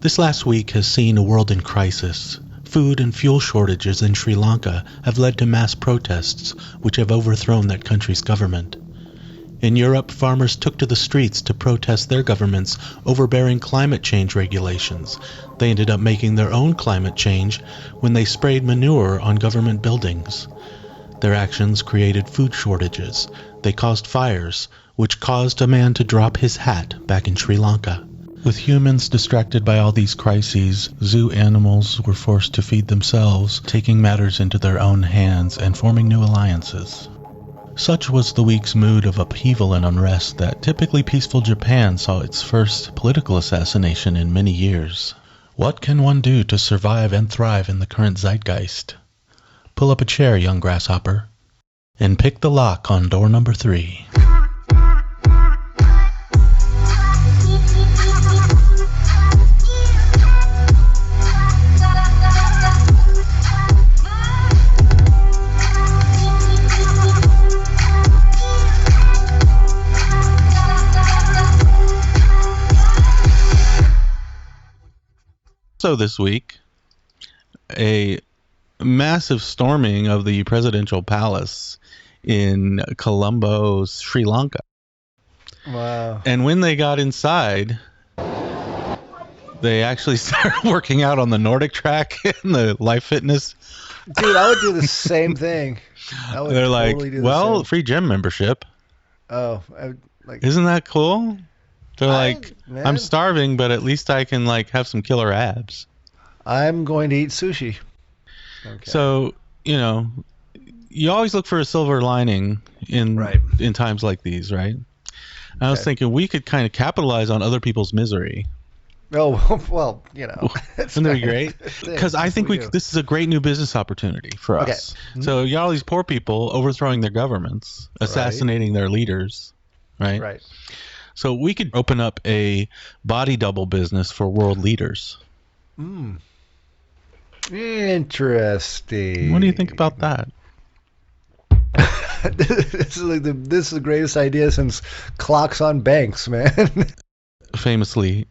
This last week has seen a world in crisis. Food and fuel shortages in Sri Lanka have led to mass protests, which have overthrown that country's government. In Europe, farmers took to the streets to protest their government's overbearing climate change regulations. They ended up making their own climate change when they sprayed manure on government buildings. Their actions created food shortages. They caused fires, which caused a man to drop his hat back in Sri Lanka. With humans distracted by all these crises, zoo animals were forced to feed themselves, taking matters into their own hands and forming new alliances. Such was the week's mood of upheaval and unrest that typically peaceful Japan saw its first political assassination in many years. What can one do to survive and thrive in the current zeitgeist? Pull up a chair, young grasshopper, and pick the lock on door number 3. So this week, a massive storming of the presidential palace in Colombo, Sri Lanka. Wow. And when they got inside, they actually started working out on the Nordic track and the Life Fitness. Dude, I would do the same thing. They're like, well, free gym membership. Oh, isn't that cool? They're like, man, I'm starving, but at least I can have some killer abs. I'm going to eat sushi. Okay. So, you always look for a silver lining in times like these, right? I was thinking we could kind of capitalize on other people's misery. Oh, well, Isn't that great? Because I think this is a great new business opportunity for us. Mm-hmm. So you got all these poor people overthrowing their governments, assassinating their leaders, right? Right. So we could open up a body double business for world leaders. Interesting. What do you think about that? This is the greatest idea since clocks on banks, man. Famously,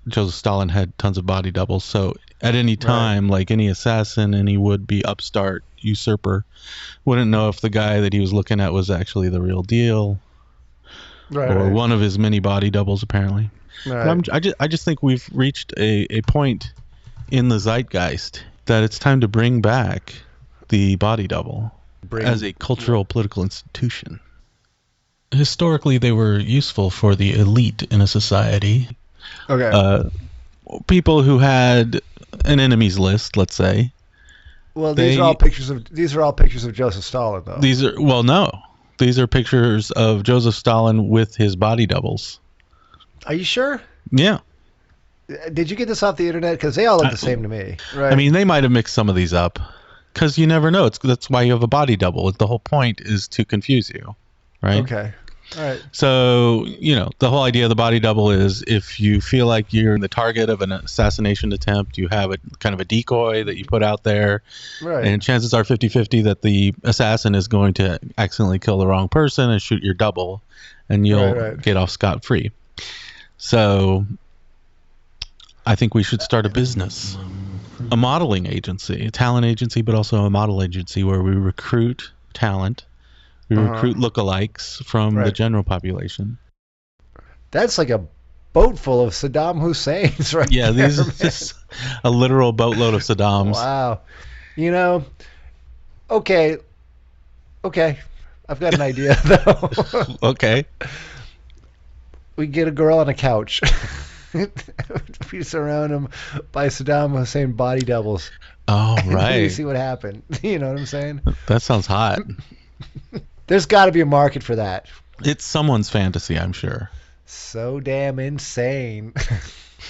Joseph Stalin had tons of body doubles. So at any time, like any assassin, any would-be upstart usurper wouldn't know if the guy that he was looking at was actually the real deal. Or one of his many body doubles, apparently. I just think we've reached a point in the zeitgeist that it's time to bring back the body double as a cultural political institution. Historically, they were useful for the elite in a society. Okay. People who had an enemies list, let's say. Well, these are all pictures of Joseph Stalin, though. These are pictures of Joseph Stalin with his body doubles. Are you sure? Yeah. Did you get this off the internet? Because they all look the same to me. Right. I mean, they might have mixed some of these up. Because you never know. That's why you have a body double. The whole point is to confuse you, right? Okay. All right. So, the whole idea of the body double is if you feel like you're the target of an assassination attempt, you have a kind of a decoy that you put out there. Right. And chances are 50-50 that the assassin is going to accidentally kill the wrong person and shoot your double, and you'll get off scot-free. So I think we should start a business, a modeling agency, a talent agency, but also a model agency where we recruit talent. We recruit lookalikes from the general population. That's like a boat full of Saddam Husseins right there. Yeah, these are just a literal boatload of Saddams. Wow. Okay. I've got an idea, though. Okay. We get a girl on a couch. We surround him by Saddam Hussein body doubles. Oh, right. You see what happened. You know what I'm saying? That sounds hot. There's got to be a market for that. It's someone's fantasy, I'm sure. So damn insane.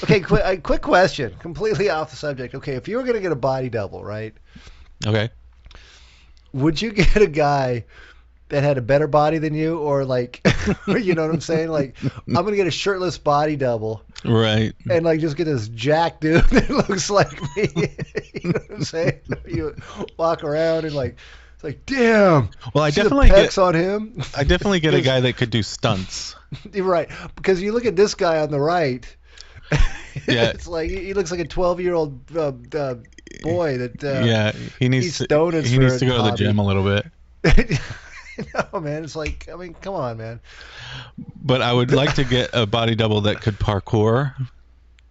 Okay, quick question. Completely off the subject. Okay, if you were going to get a body double, right? Okay. Would you get a guy that had a better body than you, or you know what I'm saying? Like, I'm going to get a shirtless body double. Right. And just get this jack dude that looks like me. You know what I'm saying? You walk around and it's like, damn. Well, I definitely get on him. I definitely get a guy that could do stunts. Right, because you look at this guy on the right. Yeah. It's like he looks like a 12-year-old boy that Yeah, he needs eats donuts. he needs to go to the gym a little bit. No, man, it's like, I mean, come on, man. But I would like to get a body double that could parkour.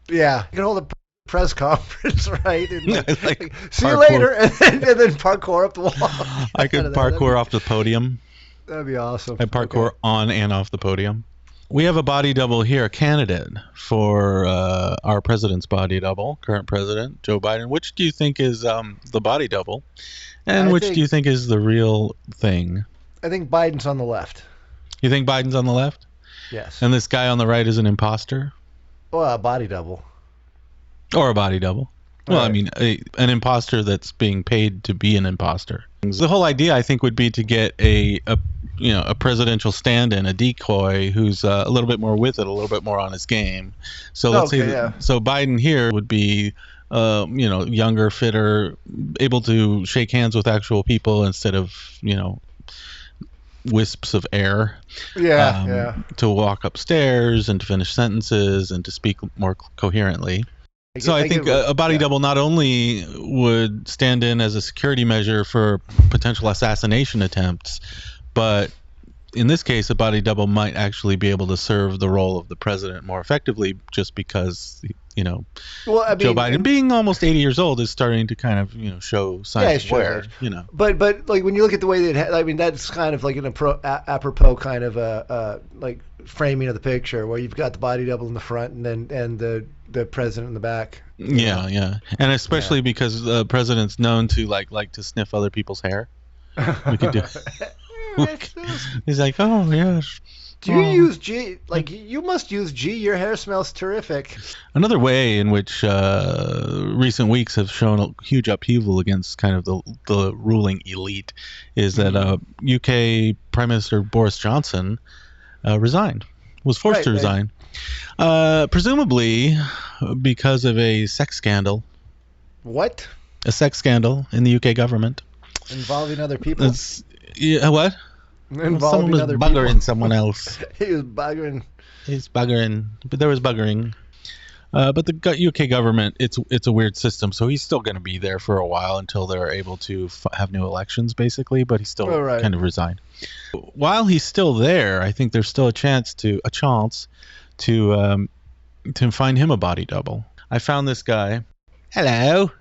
Yeah, you can hold a press conference, right? And Like see you parkour. later, and then parkour up the wall. I could parkour off the podium. That'd be awesome. I parkour on and off the podium. We have a body double here, a candidate for our president's body double, current president, Joe Biden. Which do you think is the body double? And which do you think is the real thing? I think Biden's on the left. You think Biden's on the left? Yes. And this guy on the right is an imposter? Well, a body double. Or a body double. Well, Right. I mean, an imposter that's being paid to be an imposter. The whole idea, I think, would be to get a presidential stand-in, a decoy who's a little bit more with it, a little bit more on his game. So let's say, so Biden here would be, younger, fitter, able to shake hands with actual people instead of, wisps of air. To walk upstairs and to finish sentences and to speak more coherently. So I think a body double not only would stand in as a security measure for potential assassination attempts, but in this case, a body double might actually be able to serve the role of the president more effectively, just because Joe Biden, being almost 80 years old, is starting to kind of show signs of wear. But like when you look at the way that that's kind of like an apropos kind of like framing of the picture, where you've got the body double in the front and the president in the back. Yeah, and especially because the president's known to like to sniff other people's hair. We could do. He's like, oh yes. Do you use G? Like, you must use G. Your hair smells terrific. Another way in which recent weeks have shown a huge upheaval against kind of the ruling elite is that UK Prime Minister Boris Johnson was forced to resign. Presumably because of a sex scandal. What? A sex scandal in the UK government. Involving other people? What? Someone was buggering someone else. He was buggering. He's buggering. But there was buggering. But the UK government, it's a weird system, so he's still going to be there for a while until they're able to have new elections, basically. But he's still kind of resigned. While he's still there, I think there's still a chance to find him a body double. I found this guy. Hello,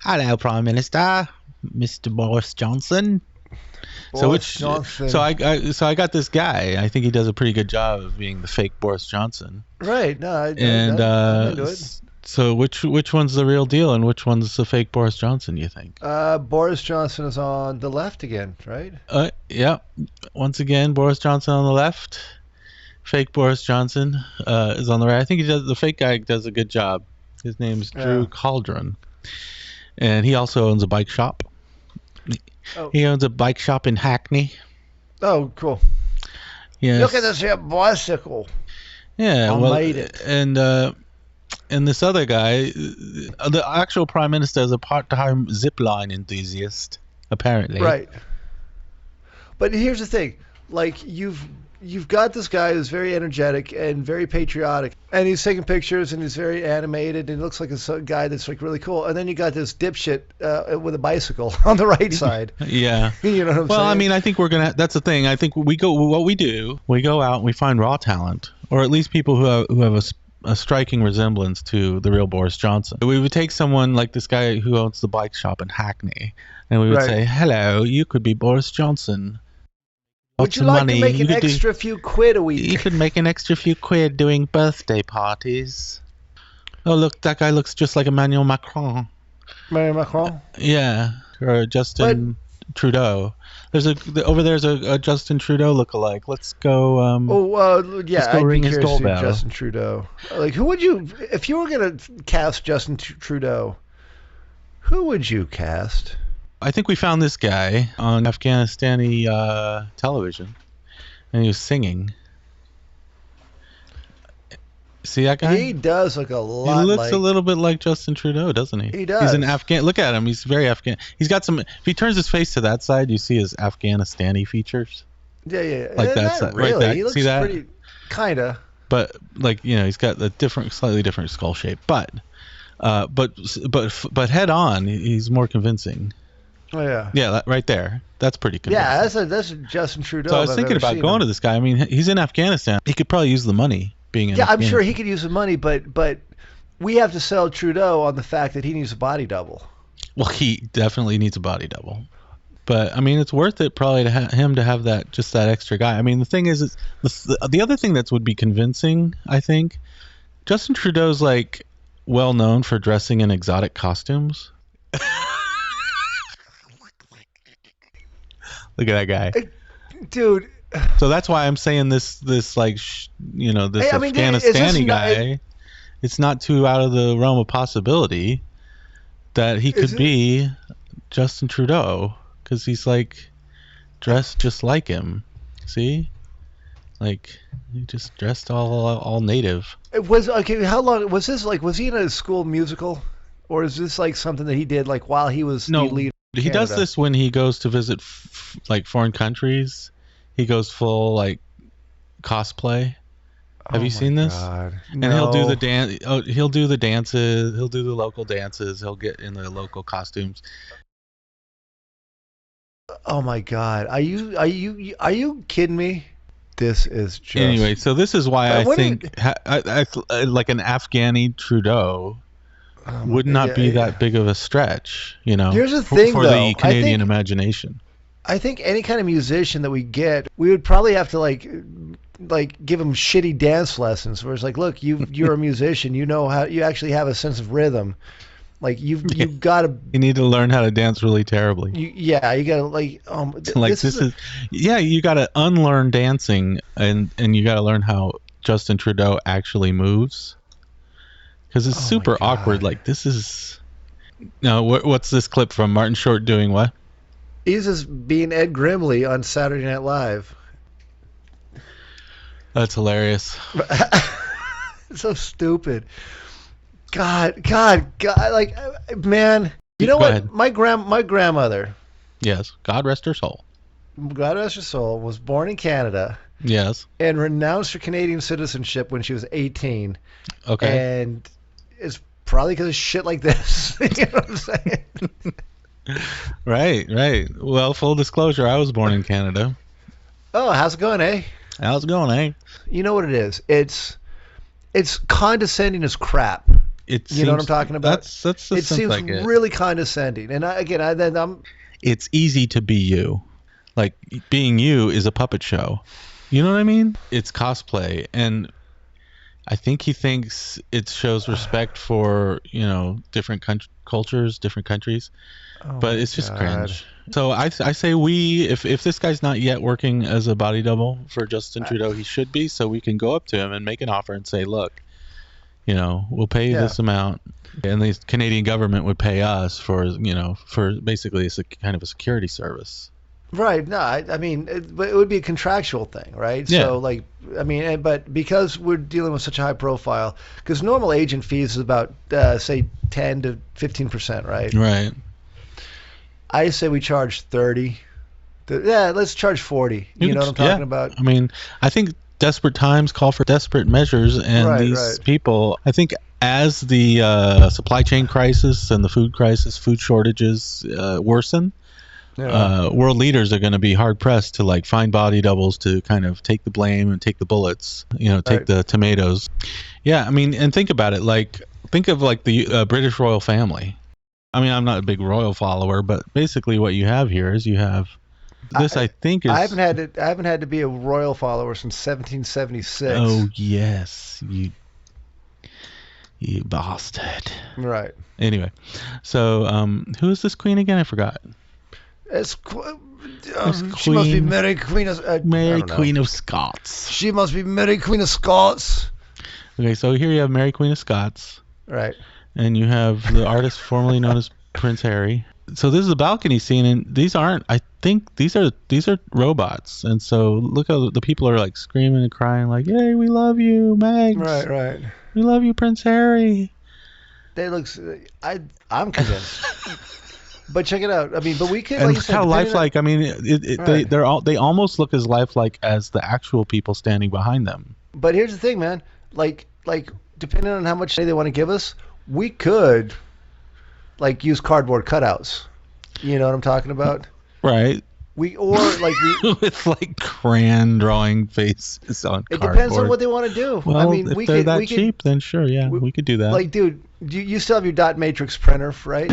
Prime Minister, Mr. Boris Johnson. So I got this guy. I think he does a pretty good job of being the fake Boris Johnson. Right. No. I do it. So which one's the real deal and which one's the fake Boris Johnson? You think? Boris Johnson is on the left again, right? Yeah. Once again, Boris Johnson on the left. Fake Boris Johnson is on the right. I think the fake guy does a good job. His name's Drew Caldron, and he also owns a bike shop. He owns a bike shop in Hackney. Oh, cool. Yes. Look at this here bicycle. Yeah, I made it. And this other guy, the actual prime minister, is a part-time zipline enthusiast, apparently. Right. But here's the thing, like you've got this guy who's very energetic and very patriotic, and he's taking pictures and he's very animated and he looks like a guy that's like really cool. And then you got this dipshit with a bicycle on the right side. Yeah. You know what I'm saying? Well, I mean, I think that's the thing. I think we go out and we find raw talent, or at least people who have a striking resemblance to the real Boris Johnson. We would take someone like this guy who owns the bike shop in Hackney, and we would say, hello, you could be Boris Johnson. Would you like to make an extra few quid a week? You could make an extra few quid doing birthday parties. Oh, look, that guy looks just like Emmanuel Macron. Emmanuel Macron? Yeah, or Justin Trudeau. Over there's a Justin Trudeau lookalike. Let's go. Yeah, I'd be curious to see Justin Trudeau. Like, who would you, if you were gonna cast Justin Trudeau, who would you cast? I think we found this guy on Afghanistani television, and he was singing. See that guy? He does look a lot. He looks a little bit like Justin Trudeau, doesn't he? He does. He's an Afghan. Look at him. He's very Afghan. He's got some. If he turns his face to that side, you see his Afghanistani features. Yeah. Like that side, really. right? He looks see that? pretty, kinda. but like he's got a slightly different skull shape. But head on, he's more convincing. Oh yeah. Yeah, right there. That's pretty convincing. Yeah, that's Justin Trudeau. So I was thinking about going to this guy. I mean, he's in Afghanistan. He could probably use the money being in Afghanistan. I'm sure he could use the money, but we have to sell Trudeau on the fact that he needs a body double. Well, he definitely needs a body double. But I mean, it's worth it probably to him to have that extra guy. I mean, the thing is, the other thing that would be convincing, I think, Justin Trudeau's like well known for dressing in exotic costumes. Look at that guy, dude. So that's why I'm saying this like this Afghanistani guy. It's not too out of the realm of possibility that he could be Justin Trudeau, because he's like dressed just like him. See, like he just dressed all native. It was okay. How long was this? Like, was he in a school musical, or is this like something that he did like while he was the leader? He does this when he goes to visit like foreign countries. He goes full like cosplay. Have you seen this? God. And he'll do the dance. Oh, he'll do the dances. He'll do the local dances. He'll get in the local costumes. Oh my God! Are you kidding me? This is just anyway. So this is why I think like an Afghani Trudeau would not be that big of a stretch. Here's the thing, for the Canadian imagination. I think any kind of musician that we get, we would probably have to like give him shitty dance lessons. Where it's like, look, you're a musician, you know how you actually have a sense of rhythm. Like you've got to. You need to learn how to dance really terribly. You got to like. You got to unlearn dancing and you got to learn how Justin Trudeau actually moves. Because it's super awkward. Like this is. No, what's this clip from Martin Short doing what? He's just being Ed Grimley on Saturday Night Live. That's hilarious. So stupid. God, like, man. You know Go what? ahead. My grandmother. Yes, God rest her soul. God rest her soul, was born in Canada. Yes. And renounced her Canadian citizenship when she was 18. Okay. And it's probably because of shit like this. You know what I'm saying? Right. Well, full disclosure, I was born in Canada. Oh, how's it going, eh? How's it going, eh? You know what it is? It's condescending as crap. You know what I'm talking about? That's the it seems like it. really condescending. And I'm. It's easy to be you. Like being you is a puppet show. You know what I mean? It's cosplay, and I think he thinks it shows respect for different cultures, different countries. But it's just cringe. So I say if this guy's not yet working as a body double for Justin Trudeau, he should be. So we can go up to him and make an offer and say, look, we'll pay you this amount, and the Canadian government would pay us for basically it's a kind of a security service. Right. No, I mean, it would be a contractual thing, right? Yeah. So, like, I mean, but because we're dealing with such a high profile, because normal agent fees is about, say, 10 to 15%, right? Right. I say we charge 30. Yeah, let's charge 40. You know what I'm talking about? I mean, I think desperate times call for desperate measures, and these people, I think as the supply chain crisis and the food shortages worsen, world leaders are going to be hard pressed to like find body doubles to kind of take the blame and take the bullets, take the tomatoes. Yeah, I mean, and think about it. Like, think of like the British royal family. I mean, I'm not a big royal follower, but basically what you have here is you have this. I think is I haven't had to be a royal follower since 1776. Oh yes, you bastard. Right. Anyway, so who is this queen again? I forgot. She must be Mary Queen of Queen of Scots. She must be Mary Queen of Scots. Okay, so here you have Mary Queen of Scots. Right. And you have the artist formerly known as Prince Harry. So this is a balcony scene, and these aren't. I think these are robots. And so look how the people are like screaming and crying, like, "Yay, we love you, Megs! Right. We love you, Prince Harry." I'm convinced. But check it out. I mean, but we can. And like you said, how lifelike. I mean, Right. they almost look as lifelike as the actual people standing behind them. But here's the thing, man. Like depending on how much money they want to give us, we could like use cardboard cutouts. You know what I'm talking about? Right. With like crayon drawing faces on it cardboard. depends on what they want to do. Well, I mean, if they're that cheap, then sure, yeah, we could do that. Like, dude, you still have your dot matrix printer, right?